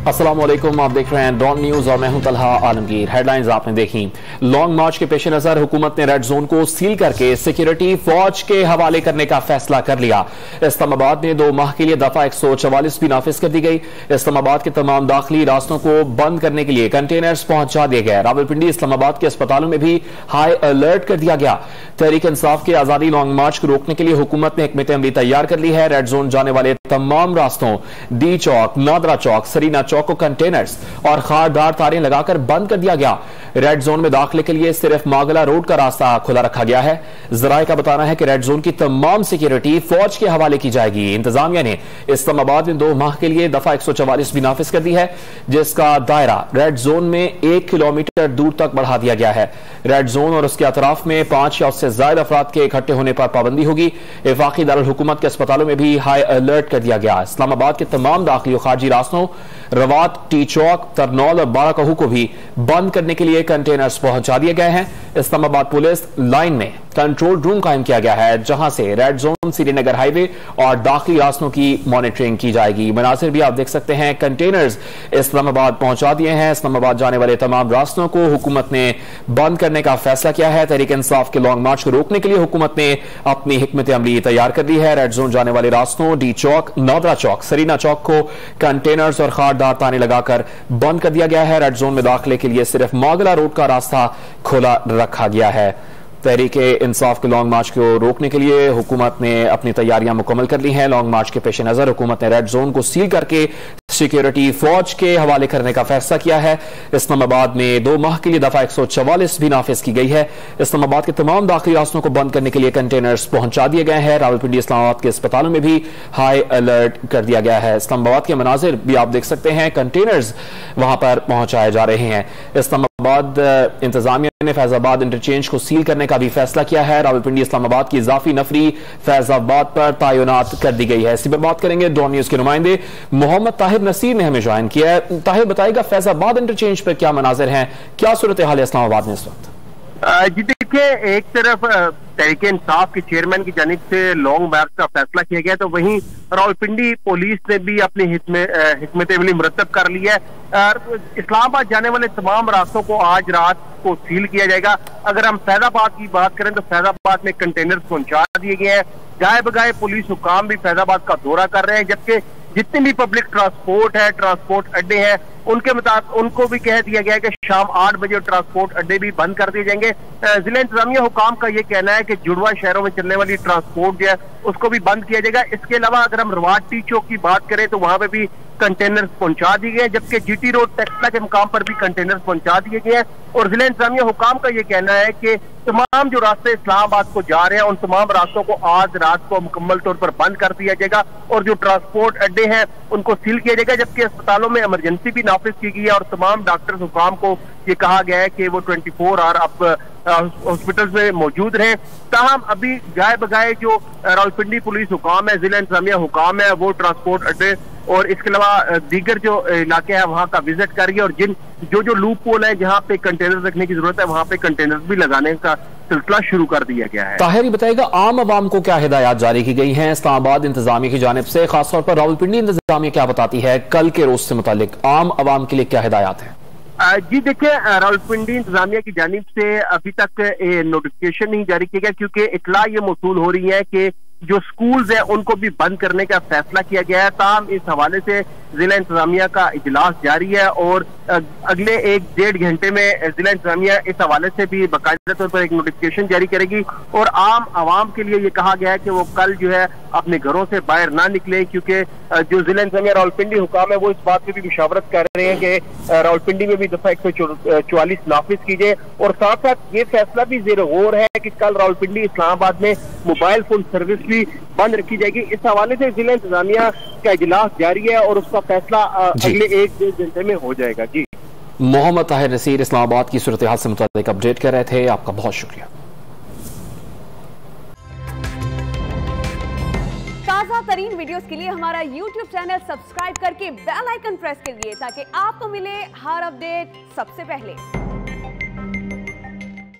अस्सलाम वालेकुम, आप देख रहे हैं डॉन न्यूज और मैं हूं तलहा आलमगीर। हेडलाइंस आपने देखी। लॉन्ग मार्च के पेश नजर हुकूमत ने रेड जोन को सील करके सिक्योरिटी फौज के हवाले करने का फैसला कर लिया। इस्लामाबाद में 2 माह के लिए दफा 144 भी नाफिज कर दी गई। इस्लामाबाद के तमाम दाखिली रास्तों को बंद करने के लिए कंटेनर्स पहुंचा दिए गए। रावलपिंडी इस्लामाबाद के अस्पतालों में भी हाई अलर्ट कर दिया गया। तहरीक इंसाफ के आजादी लॉन्ग मार्च को रोकने के लिए हुकूमत ने हिकमत अमली तैयार कर ली है। रेड जोन जाने वाले तमाम रास्तों डी चौक, नादरा चौक, सरीना चौक को कंटेनर्स और खारदार तारें लगाकर बंद कर दिया गया। रेड जोन में दाखिले के लिए सिर्फ मागला रोड का रास्ता खुला रखा गया है। जराये का बताना है कि रेड जोन की तमाम सिक्योरिटी फौज के हवाले की जाएगी। इंतजामिया ने इस्लामाबाद में 2 माह के लिए दफा 144 भी नाफिज कर दी है, जिसका दायरा रेड जोन में 1 किलोमीटर दूर तक बढ़ा दिया गया है। रेड जोन और उसके अतराफ में 5 या उससे ज्यादा अफराद के इकट्ठे होने पर पाबंदी होगी। वफाकी दारुल हुकूमत के अस्पतालों में भी हाई अलर्ट कर दिया गया। इस्लामाबाद के तमाम दाखिली और खारजी रास्तों रवात, टी चौक, तरनौल और बाराकहू को भी बंद करने के लिए कंटेनर्स पहुंचा दिए गए हैं। इस्लामाबाद पुलिस लाइन में कंट्रोल रूम कायम किया गया है, जहां से रेड जोन, श्रीनगर हाईवे और दाखिली रास्तों की मॉनिटरिंग की जाएगी। मनासिर भी आप देख सकते हैं, कंटेनर्स इस्लामाबाद पहुंचा दिए हैं। इस्लामाबाद जाने वाले तमाम रास्तों को हुकूमत ने बंद करने का फैसला किया है। तहरीक इंसाफ के लॉन्ग मार्च को रोकने के लिए हुकूमत ने अपनी हिकमत अमली तैयार कर दी है। रेड जोन जाने वाले रास्तों डी चौक, नादरा चौक, सरीना चौक को कंटेनर्स और खारदार ताने लगाकर बंद कर दिया गया है। रेड जोन में दाखिले के लिए सिर्फ मागला रोड का रास्ता खुला रखा गया है। तहरीक इंसाफ के लॉन्ग मार्च को रोकने के लिए हुकूमत ने अपनी तैयारियां मुकम्मल कर ली हैं। लॉन्ग मार्च के पेश नजर हुकूमत ने रेड जोन को सील करके सिक्योरिटी फौज के हवाले करने का फैसला किया है। इस्लामाबाद में 2 माह के लिए दफा 144 भी नाफिज की गई है। इस्लामाबाद के तमाम दाखिली रास्तों को बंद करने के लिए कंटेनर्स पहुंचा दिए गए हैं। रावलपिंडी इस्लामाबाद के अस्पतालों में भी हाई अलर्ट कर दिया गया है। इस्लामाबाद के मनाजिर भी आप देख सकते हैं, कंटेनर्स वहां पर पहुंचाए जा रहे हैं। इस्लामाबाद इंतजामिया ने फैजाबाद इंटरचेंज को सील करने का भी फैसला किया है। रावलपिंडी इस्लामाबाद की इजाफी नफरी फैजाबाद पर तैनात कर दी गई है। इसी पर बात करेंगे, डॉन न्यूज के नुमाइंदे मोहम्मद ताहिर नसीर ने हमें ज्वाइन किया है। ताहिर बताएगा, फैजाबाद इंटरचेंज पर क्या मनाजिर हैं, क्या सूरत हाल है इस्लामाबाद में इस वक्त? जी देखिए, एक तरफ तहरीक इंसाफ के चेयरमैन की जानिब से लॉन्ग मार्च का फैसला किया गया, तो वहीं रावलपिंडी पुलिस ने भी अपनी हिकमत अमली मुरतब कर ली है। इस्लामाबाद जाने वाले तमाम रास्तों को आज रात को सील किया जाएगा। अगर हम फैजाबाद की बात करें तो फैजाबाद में कंटेनर पहुंचा दिए गए हैं। गाए बगाए पुलिस हुकाम भी फैजाबाद का दौरा कर रहे हैं, जबकि जितने भी पब्लिक ट्रांसपोर्ट है, ट्रांसपोर्ट अड्डे हैं, उनके मुताबिक उनको भी कह दिया गया है कि शाम 8 बजे ट्रांसपोर्ट अड्डे भी बंद कर दिए जाएंगे। जिला इंतजामिया हुकाम का ये कहना है कि जुड़वा शहरों में चलने वाली ट्रांसपोर्ट जो है उसको भी बंद किया जाएगा। इसके अलावा अगर हम रवाट टी चौक की बात करें तो वहां पे भी कंटेनर्स पहुंचा दिए गए, जबकि जीटी रोड टेक्सला के मुकाम पर भी कंटेनर्स पहुंचा दिए गए हैं। और जिला इंतजामिया हुकाम का ये कहना है कि तमाम जो रास्ते इस्लामाबाद को जा रहे हैं उन तमाम रास्तों को आज रात को मुकम्मल तौर पर बंद कर दिया जाएगा और जो ट्रांसपोर्ट अड्डे हैं उनको सील किया जाएगा, जबकि अस्पतालों में इमरजेंसी भी नाफिज की गई है और तमाम डॉक्टर्स हुकाम को ये कहा गया है कि वो 24 आवर अब हॉस्पिटल में मौजूद रहे। ताहम अभी गाए बगाए जो रावलपिंडी पुलिस हुकाम है, जिला इंतजामिया हुकाम है, वो ट्रांसपोर्ट अड्डे और इसके अलावा दीगर जो इलाके हैं वहां का विजिट करिए और जो लूप पोल है जहां पे कंटेनर रखने की जरूरत है वहां पे कंटेनर भी लगाने का सिलसिला शुरू कर दिया गया है। ताहिर बताएगा, आम आवाम को क्या हिदायत जारी की गई हैं इस्लामाबाद इंतजामिया की जानिब से, खासतौर पर रावलपिंडी इंतजामिया क्या बताती है कल के रोज से मुतालिक आम आवाम के लिए क्या हिदायत है? जी देखिए, रावलपिंडी इंतजामिया की जानिब से अभी तक नोटिफिकेशन नहीं जारी किया गया, क्योंकि इतला ये मौसूल हो रही है कि जो स्कूल्स है उनको भी बंद करने का फैसला किया गया है। ताहम इस हवाले से जिला इंतजामिया का इजलास जारी है और अगले 1-1.5 घंटे में जिला इंतजामिया इस हवाले से भी बाकायदा तौर पर एक नोटिफिकेशन जारी करेगी और आम आवाम के लिए ये कहा गया है कि वो कल जो है अपने घरों से बाहर ना निकले, क्योंकि जो जिला इंतजामिया रावलपिंडी हुकाम है वो इस बात की भी मुशावरत कर रहे हैं कि रावलपिंडी में भी दफा 144 नाफिज कीजिए। और साथ साथ ये फैसला भी जेर गौर है कि कल रावलपिंडी इस्लामाबाद में मोबाइल फोन सर्विस भी बंद रखी जाएगी। इस हवाले से जिला इंतजामिया का इजलास जारी है और उसका फैसला अगले 1-2 घंटे में हो जाएगा। जी, मोहम्मद ताहिर नसीर इस्लामाबाद की सूरत हाल से मुताबिक अपडेट कर रहे थे, आपका बहुत शुक्रिया। ताज़ा तरीन वीडियोस के लिए हमारा YouTube चैनल सब्सक्राइब करके बेल आइकन प्रेस करिए ताकि आपको मिले हर अपडेट सबसे पहले।